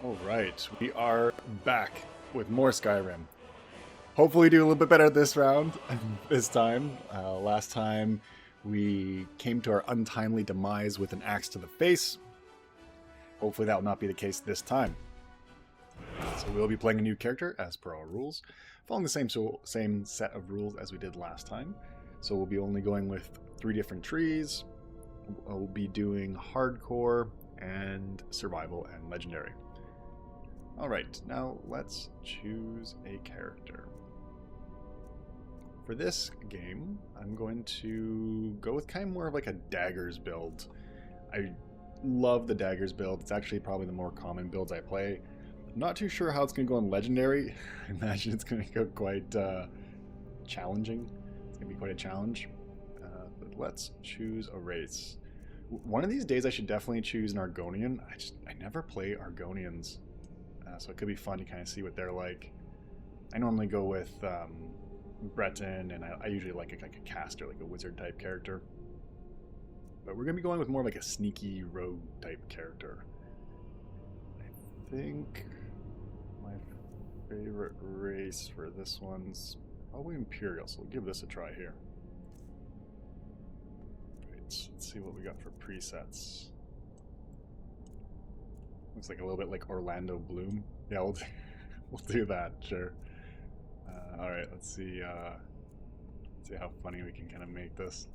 Alright, we are back with more Skyrim. Hopefully do a little bit better this round, this time. Last time we came to our untimely demise with an axe to the face. Hopefully that will not be the case this time. So we'll be playing a new character as per our rules, following the same set of rules as we did last time. So we'll be only going with 3 different trees. We'll be doing hardcore and survival and legendary. Alright, now let's choose a character. For this game, I'm going to go with kind of more of like a daggers build. I love the daggers build. It's actually probably the more common builds I play. I'm not too sure how it's going to go in legendary. I imagine it's going to go quite challenging. It's going to be quite a challenge. But let's choose a race. One of these days I should definitely choose an Argonian. I never play Argonians. So it could be fun to kind of see what they're like. I normally go with Breton, and I usually like a caster, like a wizard type character. But we're going to be going with more like a sneaky rogue type character. I think my favorite race for this one's probably Imperial, so we'll give this a try here. Right, let's see what we got for presets. Looks like a little bit like Orlando Bloom. Yeah, we'll do that, sure. Alright, let's see how funny we can kind of make this.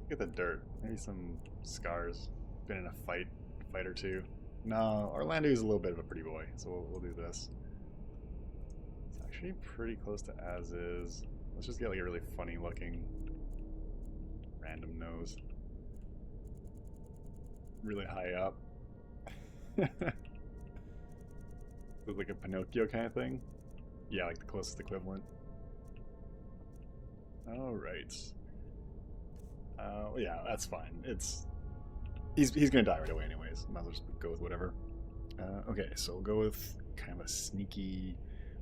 Look at the dirt. Maybe some scars. Been in a fight or two. No, Orlando's a little bit of a pretty boy, so we'll do this. It's actually pretty close to as is. Let's just get like a really funny looking random nose. Really high up. It's like a Pinocchio kind of thing. Yeah, like the closest equivalent. Alright. Yeah, that's fine. He's gonna die right away anyways. Might as well just go with whatever. Okay, so we'll go with kind of a sneaky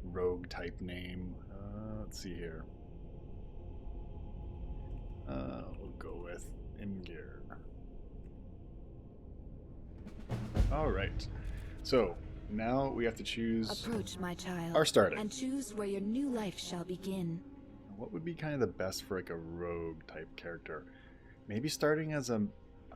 rogue type name. Let's see here. We'll go with Imgir. Alright, so now we have to choose Approach, my child, our starting. and choose where your new life shall begin. What would be kind of the best for like a rogue type character? Maybe starting as a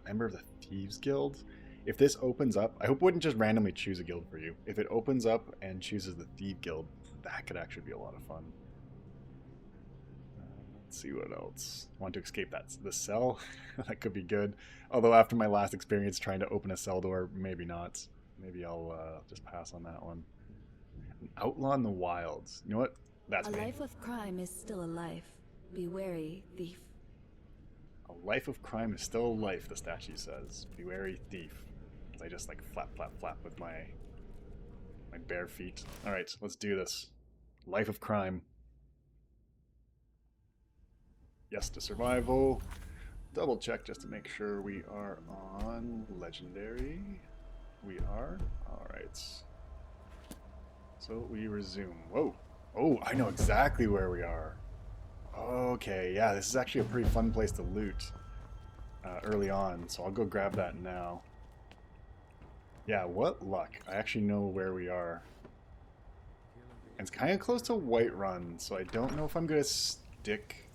member of the Thieves Guild. If this opens up, I hope it wouldn't just randomly choose a guild for you. If it opens up and chooses the Thief Guild, that could actually be a lot of fun. Let's see what else. Want to escape the cell? That could be good. Although after my last experience trying to open a cell door, maybe not. Maybe I'll just pass on that one. An outlaw in the wilds. You know what? That's me. A life of crime is still a life. Be wary, thief. A life of crime is still a life, the statue says. Be wary, thief. I just like flap, flap, flap with my bare feet. Alright, let's do this. Life of crime. Yes to survival. Double check just to make sure we are on legendary. We are. Alright. So we resume. Whoa. Oh, I know exactly where we are. Okay, yeah, this is actually a pretty fun place to loot early on, so I'll go grab that now. Yeah, what luck. I actually know where we are. And it's kind of close to Whiterun, so I don't know if I'm going to stick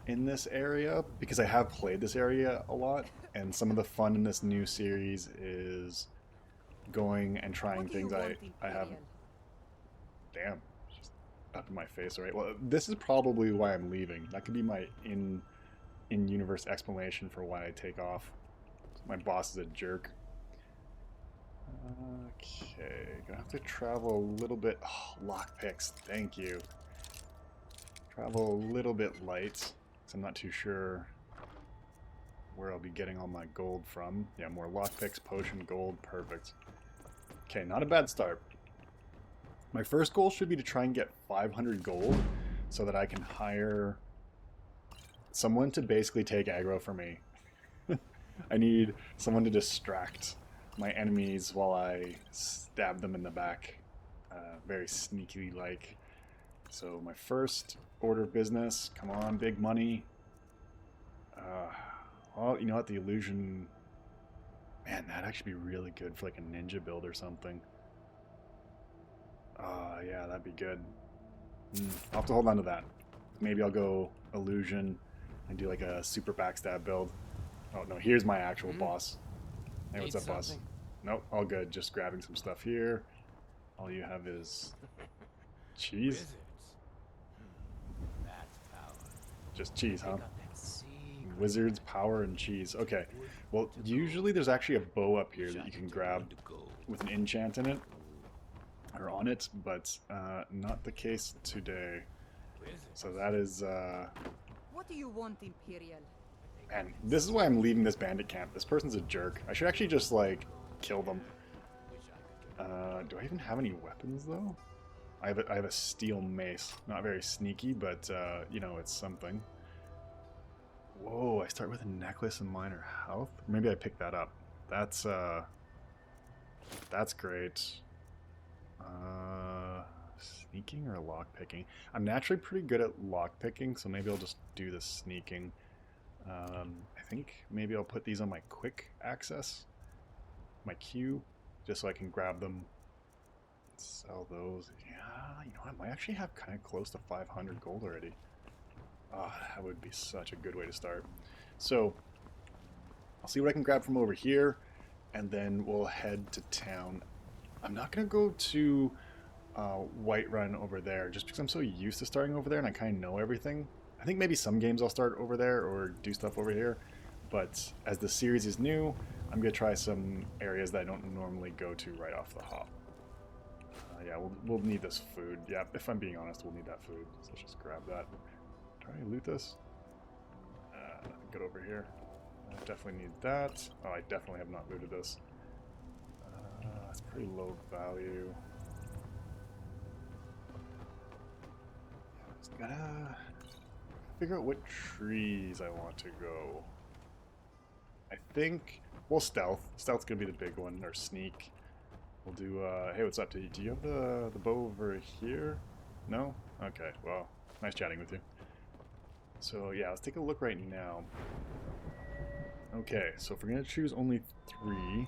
in this area, because I have played this area a lot, and some of the fun in this new series is going and trying things I haven't. Damn. Up in my face, alright. Well, this is probably why I'm leaving. That could be my in-universe explanation for why I take off. My boss is a jerk. Okay, gonna have to travel a little bit. Oh, lockpicks, thank you. Travel a little bit light, because I'm not too sure where I'll be getting all my gold from. Yeah, more lockpicks, potion, gold, perfect. Okay, not a bad start. My first goal should be to try and get 500 gold so that I can hire someone to basically take aggro for me. I need someone to distract my enemies while I stab them in the back. Very sneakily like. So my first order of business, come on, big money. Well, you know what, the illusion... Man, Man, that'd actually be really good for like a ninja build or something. Yeah, that'd be good. I'll have to hold on to that. Maybe I'll go illusion and do like a super backstab build. Oh no, here's my actual boss. Hey, what's up, boss? Nope, all good. Just grabbing some stuff here. All you have is cheese. Just cheese, huh? Wizards, power, and cheese. Okay. Well, usually there's actually a bow up here that you can grab with an enchant in it. Or on it, but not the case today. So that is... What do you want, Imperial? And this is why I'm leaving this bandit camp. This person's a jerk. I should actually just, like, kill them. Do I even have any weapons, though? I have a steel mace. Not very sneaky, but, you know, it's something. Whoa, I start with a necklace and minor health? Maybe I picked that up. That's great. Sneaking or lockpicking? I'm naturally pretty good at lockpicking, so maybe I'll just do the sneaking. I think maybe I'll put these on my quick access, my queue, just so I can grab them, sell those. Yeah, you know, I might actually have kind of close to 500 gold already. That would be such a good way to start. So I'll see what I can grab from over here, and then we'll head to town. I'm not going to go to Whiterun over there, just because I'm so used to starting over there and I kind of know everything. I think maybe some games I'll start over there or do stuff over here, but as the series is new, I'm going to try some areas that I don't normally go to right off the hop. Yeah, we'll need this food. Yeah, if I'm being honest, we'll need that food. So let's just grab that. Try to loot this. Get over here. I definitely need that. Oh, I definitely have not looted this. That's pretty low value. Just gotta figure out what trees I want to go. I think, well, stealth. Stealth's gonna be the big one, or sneak. We'll do, hey, what's up? Do you have the bow over here? No? Okay, well, nice chatting with you. So, yeah, let's take a look right now. Okay, so if we're gonna choose only 3,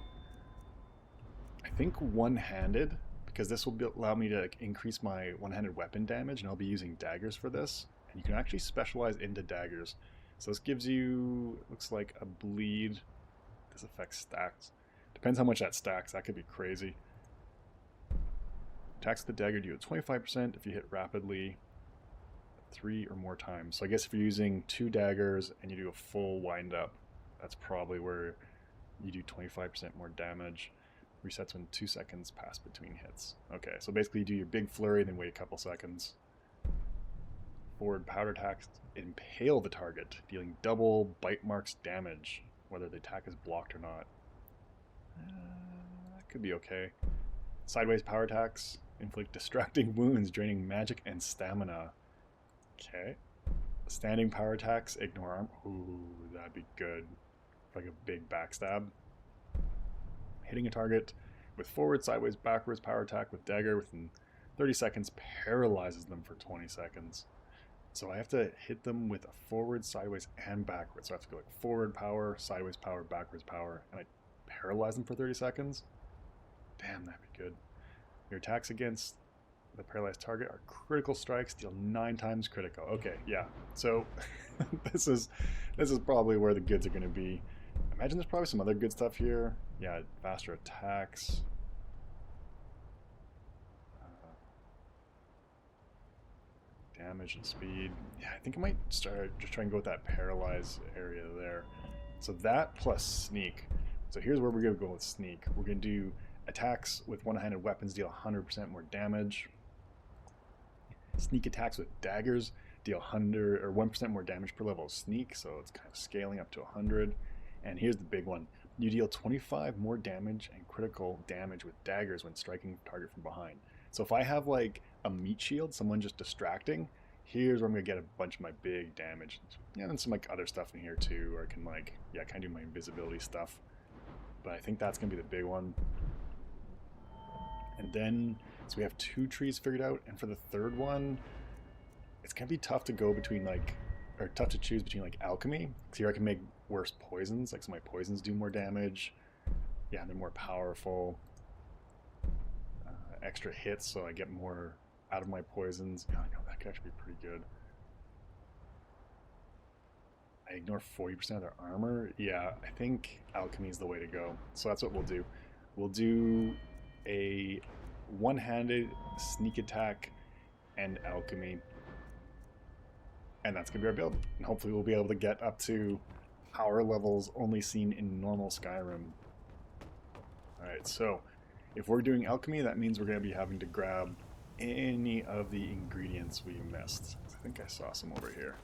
I think one-handed, because this will allow me to increase my one-handed weapon damage, and I'll be using daggers for this. And you can actually specialize into daggers. So this gives you, looks like a bleed. This affects stacks. Depends how much that stacks. That could be crazy. Attacks with the dagger do 25% if you hit rapidly 3 or more times. So I guess if you're using 2 daggers and you do a full wind-up, that's probably where you do 25% more damage. Resets when 2 seconds pass between hits. Okay, so basically you do your big flurry, then wait a couple seconds. Forward powder attacks impale the target, dealing double bite marks damage, whether the attack is blocked or not. That could be okay. Sideways power attacks inflict distracting wounds, draining magic and stamina. Okay. Standing power attacks ignore arm. Ooh, that'd be good. Like a big backstab. Hitting a target with forward, sideways, backwards power attack with dagger within 30 seconds paralyzes them for 20 seconds. So I have to hit them with a forward, sideways, and backwards. So I have to go like forward power, sideways power, backwards power, and I paralyze them for 30 seconds. Damn, that'd be good. Your attacks against the paralyzed target are critical strikes, deal 9 times critical. Okay, yeah. So this is probably where the goods are going to be. I imagine there's probably some other good stuff here. Yeah, faster attacks. Damage and speed. Yeah, I think I might start just trying to go with that paralyze area there. So that plus sneak. So here's where we're going to go with sneak. We're going to do attacks with one-handed weapons deal 100% more damage. Sneak attacks with daggers deal 100 or 1% more damage per level of sneak, so it's kind of scaling up to 100. And here's the big one. You deal 25 more damage and critical damage with daggers when striking a target from behind. So if I have like a meat shield, someone just distracting, here's where I'm going to get a bunch of my big damage. Yeah, and some like other stuff in here too, or I can like, yeah, kind of do my invisibility stuff. But I think that's going to be the big one. And then, so we have 2 trees figured out, and for the third one, it's going to be tough to go between like, or tough to choose between like alchemy, because here I can make worse poisons, like so my poisons do more damage. Yeah, they're more powerful. Extra hits, so I get more out of my poisons. Yeah, I know that could actually be pretty good. I ignore 40% of their armor. Yeah, I think alchemy is the way to go. So that's what we'll do. We'll do a one-handed sneak attack and alchemy. And that's going to be our build. And hopefully we'll be able to get up to power levels only seen in normal Skyrim. Alright, so if we're doing alchemy, that means we're going to be having to grab any of the ingredients we missed. I think I saw some over here.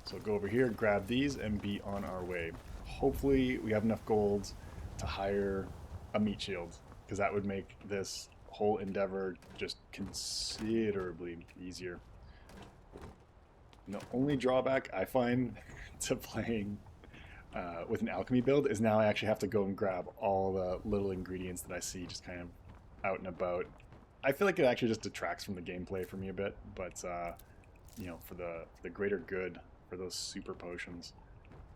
So go over here, grab these, and be on our way. Hopefully we have enough gold to hire a meat shield, because that would make this whole endeavor just considerably easier. And the only drawback I find to playing with an alchemy build is now I actually have to go and grab all the little ingredients that I see just kind of out and about. I feel like it actually just detracts from the gameplay for me a bit, but you know, for the greater good, for those super potions.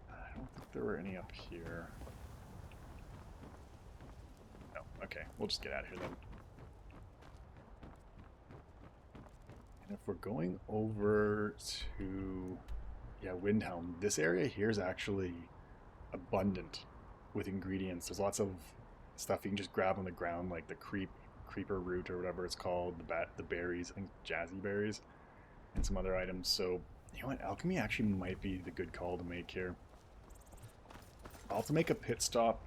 I don't think there were any up here. No, okay, we'll just get out of here then. And if we're going over to, yeah, Windhelm, this area here is actually abundant with ingredients. There's lots of stuff you can just grab on the ground, like the creeper root or whatever it's called, the berries, I think jazzy berries, and some other items. So you know what, alchemy actually might be the good call to make here. I'll have to make a pit stop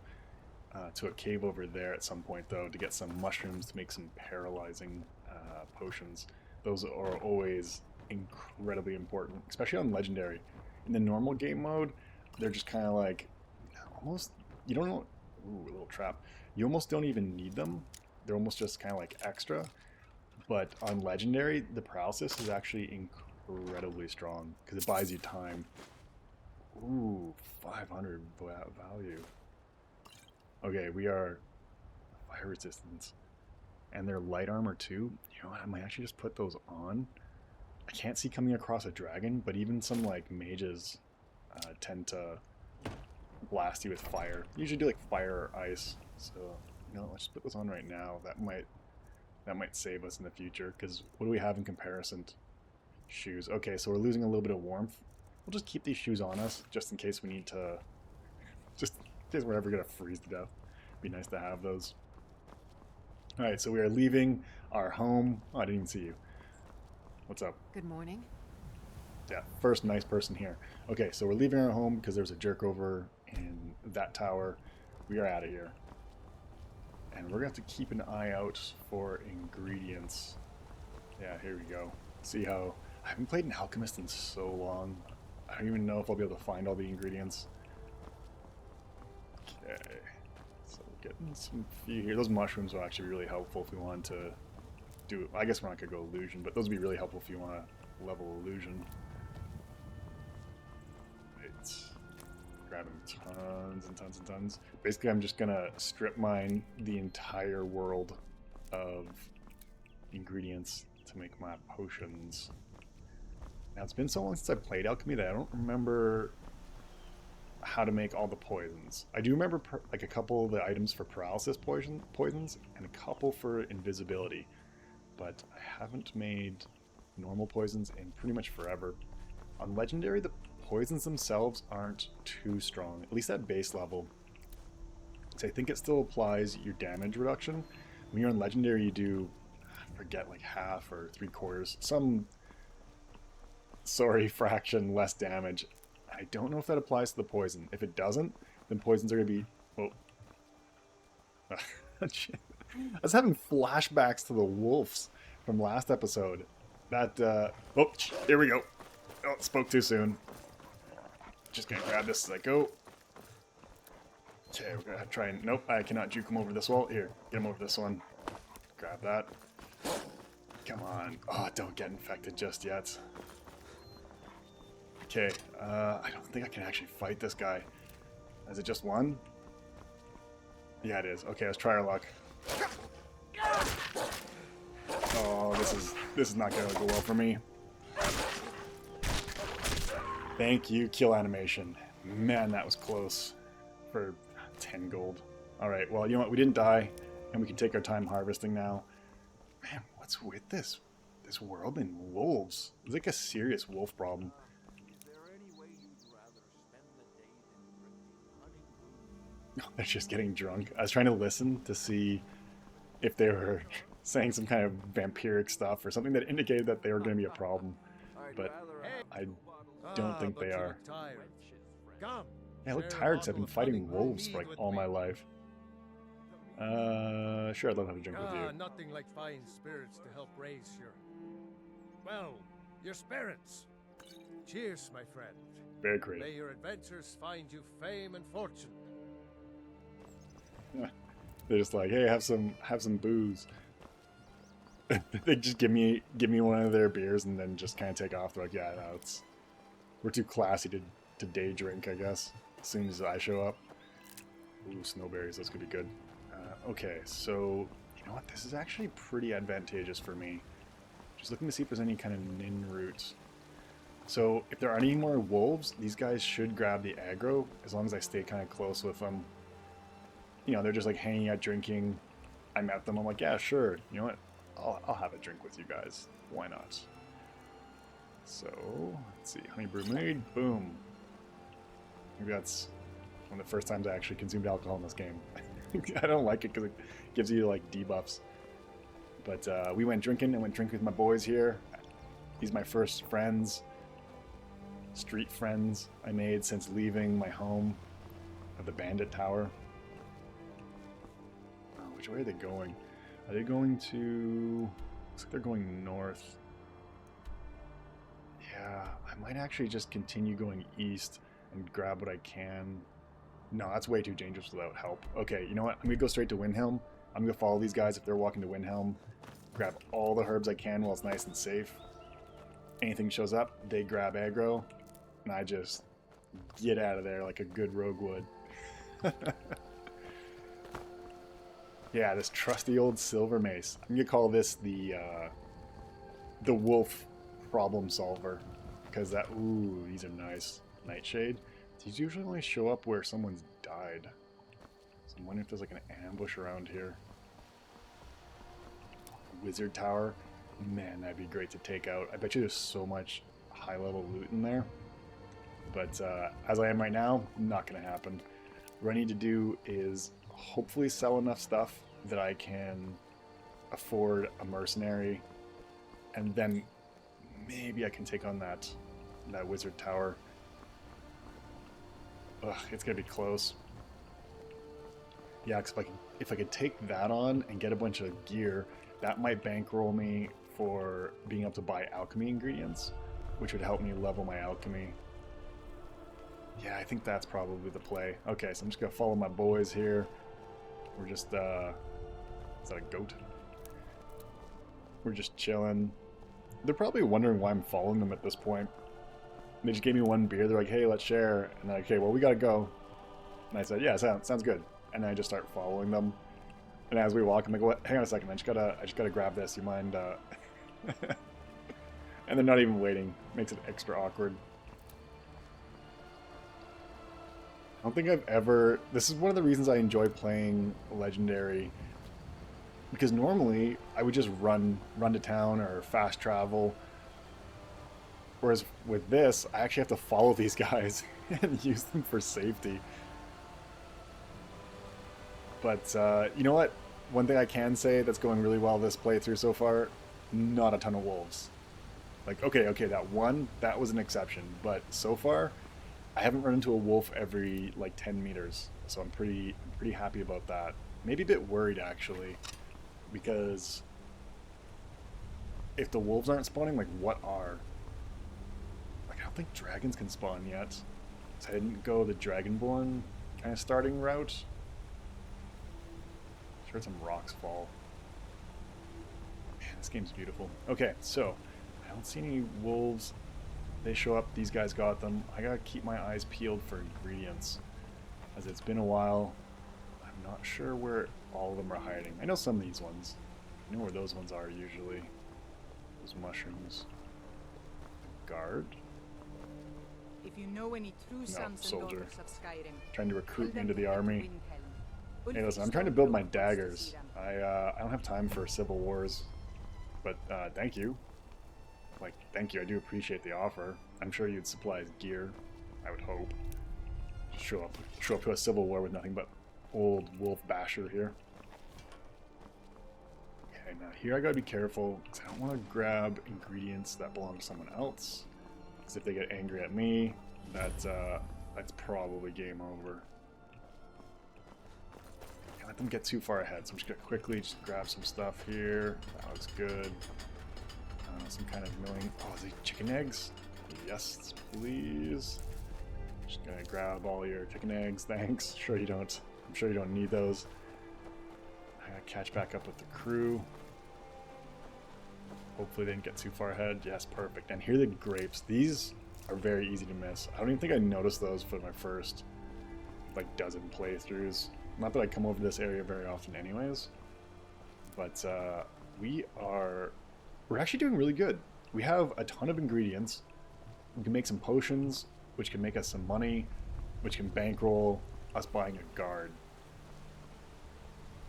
to a cave over there at some point though to get some mushrooms to make some paralyzing potions. Those are always incredibly important, especially on legendary. In the normal game mode, they're just kind of like almost, you don't know, ooh, a little trap. You almost don't even need them. They're almost just kind of like extra. But on legendary, the paralysis is actually incredibly strong because it buys you time. Ooh, 500 value. Okay, we are fire resistance. And they're light armor too. You know what, I might actually just put those on. I can't see coming across a dragon, but even some like mages tend to blast you with fire. Usually do like fire or ice. So, you know, let's put this on right now. That might save us in the future, because what do we have in comparison? Shoes. Okay, so we're losing a little bit of warmth. We'll just keep these shoes on us, just in case we need to, just in case we're ever going to freeze to death. Be nice to have those. Alright, so we are leaving our home. Oh, I didn't even see you. What's up? Good morning. Yeah, first nice person here. Okay, so we're leaving our home because there's a jerk over in that tower. We are out of here. And we're going to have to keep an eye out for ingredients. Yeah, here we go. See how... I haven't played an alchemist in so long. I don't even know if I'll be able to find all the ingredients. Okay. So we're getting some few here. Those mushrooms will actually be really helpful if we want to do... I guess we're not going to go illusion, but those would be really helpful if you want to level illusion. Right. Grabbing tons and tons and tons. Basically, I'm just gonna strip mine the entire world of ingredients to make my potions. Now, it's been so long since I played alchemy that I don't remember how to make all the poisons. I do remember like a couple of the items for paralysis poisons and a couple for invisibility, but I haven't made normal poisons in pretty much forever. On legendary, the poisons themselves aren't too strong, at least at base level. So I think it still applies your damage reduction. When you're on legendary, you do, I forget, like half or 3/4, some fraction less damage. I don't know if that applies to the poison. If it doesn't, then poisons are going to be... Oh. I was having flashbacks to the wolves from last episode. That, oh, here we go. Oh, spoke too soon. Just gonna grab this as I go. Okay, we're gonna try and... Nope, I cannot juke him over this wall. Here, get him over this one. Grab that. Come on. Oh, don't get infected just yet. Okay, I don't think I can actually fight this guy. Is it just one? Yeah, it is. Okay, let's try our luck. Oh, this is not gonna go well for me. Thank you, kill animation. Man, that was close for 10 gold. Alright, well, you know what? We didn't die, and we can take our time harvesting now. Man, what's with this world and wolves? It's like a serious wolf problem. Oh, they're just getting drunk. I was trying to listen to see if they were saying some kind of vampiric stuff or something that indicated that they were going to be a problem, but I don't think they are. Yeah, I look tired because I've been fighting wolves for like all my life. Sure, I'd love to have a drink with you. Nothing like fine spirits to help raise your spirits. Cheers, my friend. Very creative. May your adventures find you fame and fortune. They're just like, hey, have some booze. They just give me one of their beers and then just kind of take off. They're like, yeah, no, we're too classy to day drink, I guess. As soon as I show up. Ooh, snowberries, that's gonna be good. Okay, so you know what? This is actually pretty advantageous for me. Just looking to see if there's any kind of nin route. So if there aren't any more wolves, these guys should grab the aggro as long as I stay kind of close with them. You know, they're just like hanging out drinking. I met them. I'm like, yeah, sure. You know what? I'll have a drink with you guys. Why not? So let's see. Honey brew made. Boom. Maybe that's one of the first times I actually consumed alcohol in this game. I don't like it because it gives you like debuffs. But we went drinking. I went drinking with my boys here. These are my first friends. Street friends I made since leaving my home of the Bandit Tower. Which way are they going? Are they going to... Looks like they're going north. Yeah, I might actually just continue going east and grab what I can. No, that's way too dangerous without help. Okay, you know what? I'm going to go straight to Windhelm. I'm going to follow these guys if they're walking to Windhelm. Grab all the herbs I can while it's nice and safe. Anything shows up, they grab aggro. And I just get out of there like a good rogue would. Yeah, this trusty old silver mace. I'm gonna call this the wolf problem solver, because that, ooh, these are nice. Nightshade. These usually only show up where someone's died. So I'm wondering if there's like an ambush around here. Wizard Tower. Man, that'd be great to take out. I bet you there's so much high level loot in there. But as I am right now, not gonna happen. What I need to do is hopefully sell enough stuff that I can afford a mercenary, and then maybe I can take on that wizard tower. Ugh, it's gonna be close. Yeah, because if I could take that on and get a bunch of gear, that might bankroll me for being able to buy alchemy ingredients, which would help me level my alchemy. Yeah, I think that's probably the play. Okay, so I'm just gonna follow my boys here. We're just, is that a goat? We're just chilling. They're probably wondering why I'm following them at this point. They just gave me one beer. They're like, hey, let's share. And they're like, okay, well, we gotta go. And I said, yeah, sounds good. And then I just start following them. And as we walk, I'm like, what? Hang on a second. I just gotta grab this. You mind? And they're not even waiting. Makes it extra awkward. I don't think I've ever... This is one of the reasons I enjoy playing Legendary. Because normally, I would just run to town or fast travel. Whereas with this, I actually have to follow these guys and use them for safety. But, you know what? One thing I can say that's going really well this playthrough so far, not a ton of wolves. Like, okay, that was an exception. But so far... I haven't run into a wolf every like 10 meters, so I'm pretty happy about that. Maybe a bit worried actually, because if the wolves aren't spawning, like what are? Like I don't think dragons can spawn yet, so I didn't go the dragonborn kind of starting route. Just heard some rocks fall. Man, this game's beautiful. Okay, so I don't see any wolves. They show up, these guys got them. I gotta keep my eyes peeled for ingredients, as it's been a while. I'm not sure where all of them are hiding. I know some of these ones. I know where those ones are usually. Those mushrooms. Guard? If you know any true sons and soldier. daughters of Skyrim, Trying to recruit tell me them into the head to army. Windhelm. Hey, listen, I'm trying to build my daggers. I don't have time for civil wars, but thank you. Like, thank you. I do appreciate the offer. I'm sure you'd supply gear. I would hope. Just show up to a civil war with nothing but old wolf basher here. Okay, now here I gotta be careful because I don't want to grab ingredients that belong to someone else. Because if they get angry at me, that's probably game over. Can't let them get too far ahead, so I'm just gonna quickly just grab some stuff here. That looks good. Some kind of milling. Oh, is it chicken eggs? Yes, please. Just gonna grab all your chicken eggs. Thanks. Sure you don't. I'm sure you don't need those. I gotta catch back up with the crew. Hopefully they didn't get too far ahead. Yes, perfect. And here are the grapes. These are very easy to miss. I don't even think I noticed those for my first like dozen playthroughs. Not that I come over this area very often anyways. But we're actually doing really good. We have a ton of ingredients. We can make some potions, which can make us some money, which can bankroll us buying a guard.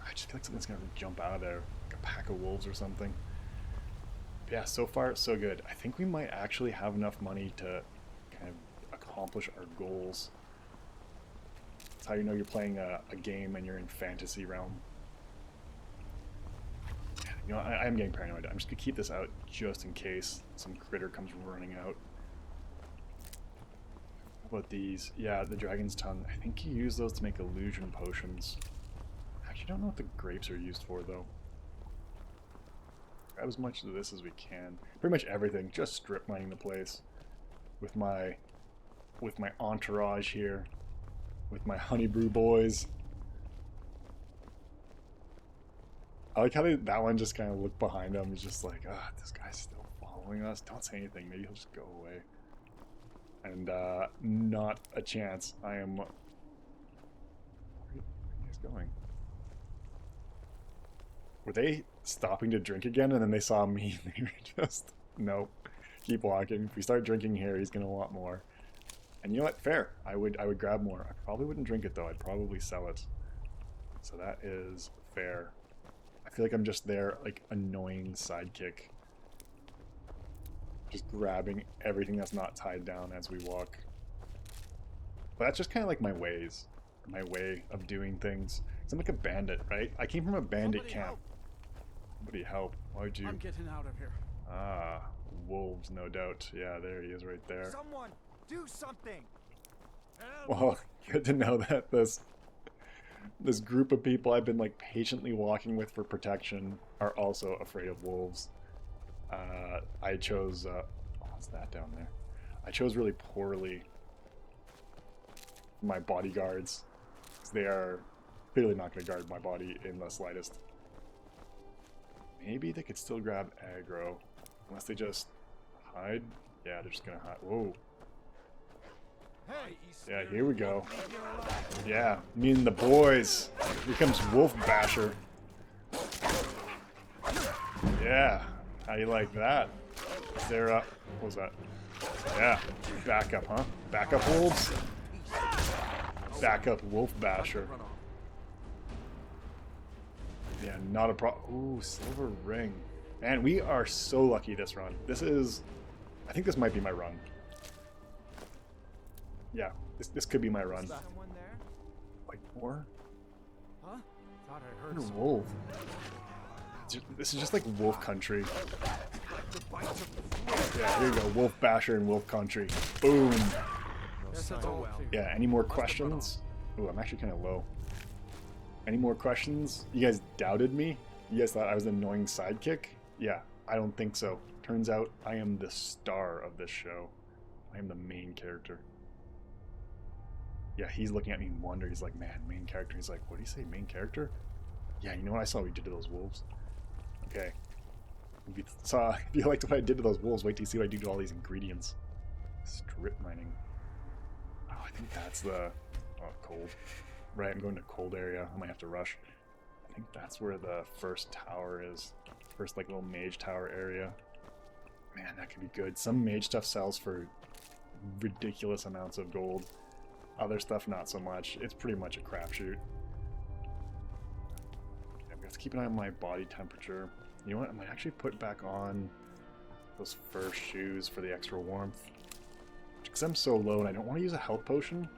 I just feel like something's gonna jump out of there, like a pack of wolves or something. But yeah, so far so good. I think we might actually have enough money to kind of accomplish our goals. That's how you know you're playing a game and you're in fantasy realm. You know, I am getting paranoid. I'm just gonna keep this out just in case some critter comes running out. How about these? Yeah, the dragon's tongue. I think you use those to make illusion potions. I actually don't know what the grapes are used for though. Grab as much of this as we can. Pretty much everything. Just strip mining the place with my entourage here, with my honey brew boys. I like how that one just kind of looked behind him. He's just like, ah, this guy's still following us. Don't say anything. Maybe he'll just go away. And not a chance. I am... Where are you guys going? Were they stopping to drink again and then they saw me and they were just... Nope. Keep walking. If we start drinking here, he's going to want more. And you know what? Fair. I would grab more. I probably wouldn't drink it though. I'd probably sell it. So that is fair. I feel like I'm just their, like, annoying sidekick. Just grabbing everything that's not tied down as we walk. But that's just kind of like my ways. My way of doing things. 'Cause I'm like a bandit, right? I came from a bandit camp. Somebody help. Why'd you... I'm getting out of here. Ah, wolves, no doubt. Yeah, there he is right there. Someone, do something! Well, good to know that this group of people I've been like patiently walking with for protection are also afraid of wolves. I chose what's that down there? I chose really poorly my bodyguards. They are clearly not going to guard my body in the slightest. Maybe they could still grab aggro unless they just hide. Yeah, they're just going to hide. Whoa. Hey, Yeah, here we go. Yeah, me and the boys. Here comes Wolf Basher. Yeah, how you like that? Is there what was that? Yeah, backup, huh? Backup wolves? Backup Wolf Basher. Yeah, not a problem. Ooh, silver ring. Man, we are so lucky this run. This is... I think this might be my run. Yeah, this could be my run. Someone there? Like more? Huh? Thought I heard What a some. wolf. This is just like wolf country. Yeah, here you go. Wolf Basher and wolf country. Boom. Yes, that's all well. Yeah, any more questions? Ooh, I'm actually kind of low. Any more questions? You guys doubted me? You guys thought I was an annoying sidekick? Yeah, I don't think so. Turns out I am the star of this show. I am the main character. Yeah, he's looking at me in wonder. He's like, man, main character. He's like, what do you say, main character? Yeah, you know what I saw we did to those wolves? Okay. If you liked what I did to those wolves, wait till you see what I do to all these ingredients. Strip mining. Oh, I think that's the... Oh, cold. Right, I'm going to cold area. I might have to rush. I think that's where the first tower is. First, like, little mage tower area. Man, that could be good. Some mage stuff sells for ridiculous amounts of gold. Other stuff, not so much. It's pretty much a crapshoot. We have to keep an eye on my body temperature. You know what? I might actually put back on those fur shoes for the extra warmth. Because I'm so low and I don't want to use a health potion.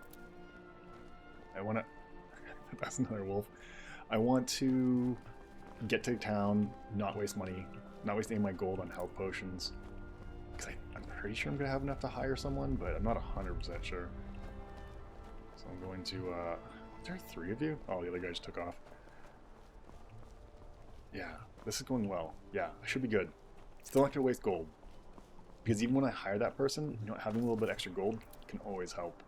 I want to... That's another wolf. I want to get to town, not waste money, not waste any of my gold on health potions. Because I'm pretty sure I'm going to have enough to hire someone, but I'm not 100% sure. So I'm going to... Is there 3 of you? Oh, the other guy just took off. Yeah, this is going well. Yeah, I should be good. Still not going to waste gold. Because even when I hire that person, you know, having a little bit extra gold can always help.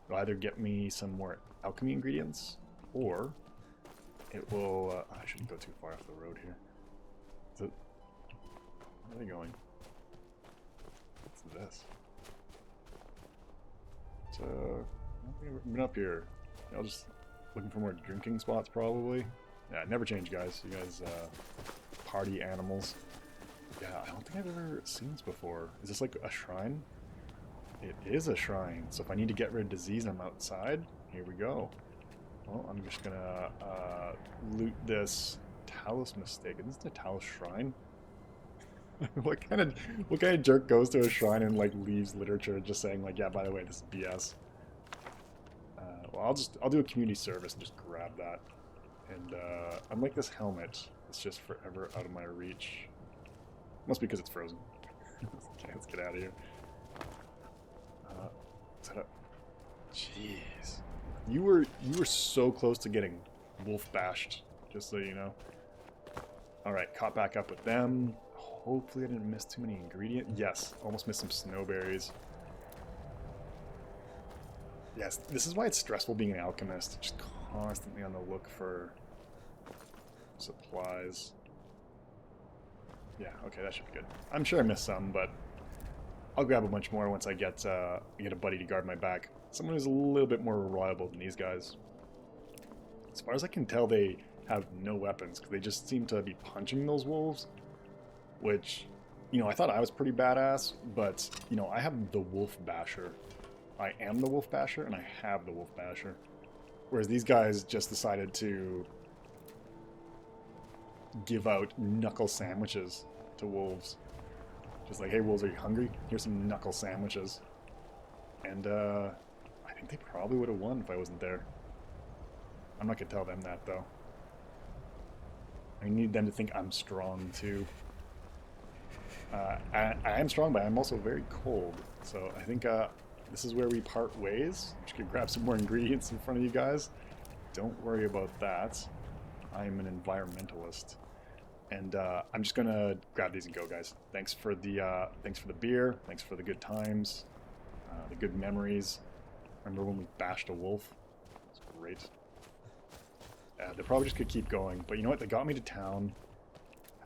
It'll either get me some more alchemy ingredients, or it will... I shouldn't go too far off the road here. Is it... Where are they going? What's this? It's, I don't think I've been up here. I'll just... Looking for more drinking spots, probably. Yeah, never change, guys. You guys, party animals. Yeah, I don't think I've ever seen this before. Is this like a shrine? It is a shrine. So if I need to get rid of disease, I'm outside. Here we go. Well, I'm just gonna loot this Talus mistake. Is this the Talus shrine? What kind of jerk goes to a shrine and like leaves literature just saying like, yeah, by the way, this is BS. Well, I'll do a community service and just grab that. And I'm like this helmet. It's just forever out of my reach. Must be because it's frozen. Okay, let's get out of here. Set up. Jeez, you were so close to getting wolf bashed. Just so you know. All right, caught back up with them. Hopefully, I didn't miss too many ingredients. Yes, almost missed some snowberries. Yes, this is why it's stressful being an alchemist. Just constantly on the look for supplies. Yeah, okay, that should be good. I'm sure I missed some, but I'll grab a bunch more once I get a buddy to guard my back. Someone who's a little bit more reliable than these guys. As far as I can tell, they have no weapons, because they just seem to be punching those wolves. Which, you know, I thought I was pretty badass, but, you know, I have the Wolf Basher. I am the Wolf Basher, and I have the Wolf Basher. Whereas these guys just decided to give out knuckle sandwiches to wolves. Just like, hey wolves, are you hungry? Here's some knuckle sandwiches. And I think they probably would have won if I wasn't there. I'm not gonna tell them that though. I need them to think I'm strong too. I am strong, but I'm also very cold. So I think this is where we part ways. I'm just gonna grab some more ingredients in front of you guys. Don't worry about that. I'm an environmentalist. And I'm just gonna grab these and go, guys. Thanks for the beer. Thanks for the good times, the good memories. Remember when we bashed a wolf? It was great. They probably just could keep going, but you know what? They got me to town.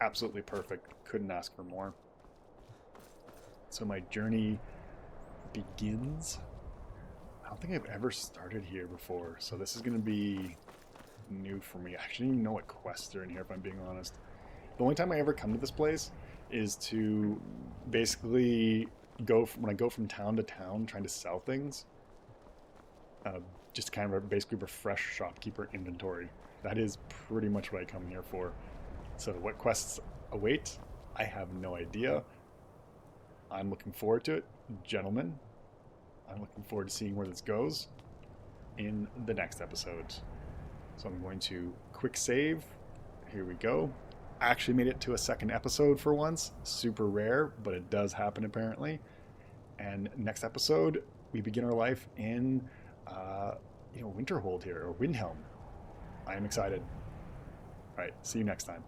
Absolutely perfect. Couldn't ask for more. So my journey begins. I don't think I've ever started here before, so this is gonna be new for me. I actually don't even know what quests are in here, if I'm being honest. The only time I ever come to this place is to basically when I go from town to town trying to sell things, just kind of basically refresh shopkeeper inventory. That is pretty much what I come here for. So what quests await, I have no idea. I'm looking forward to it, gentlemen. I'm looking forward to seeing where this goes in the next episode. So I'm going to quick save. Here we go. I actually made it to a second episode for once. Super rare, but it does happen apparently. And next episode, we begin our life in, Winterhold here, or Windhelm. I am excited. All right, see you next time.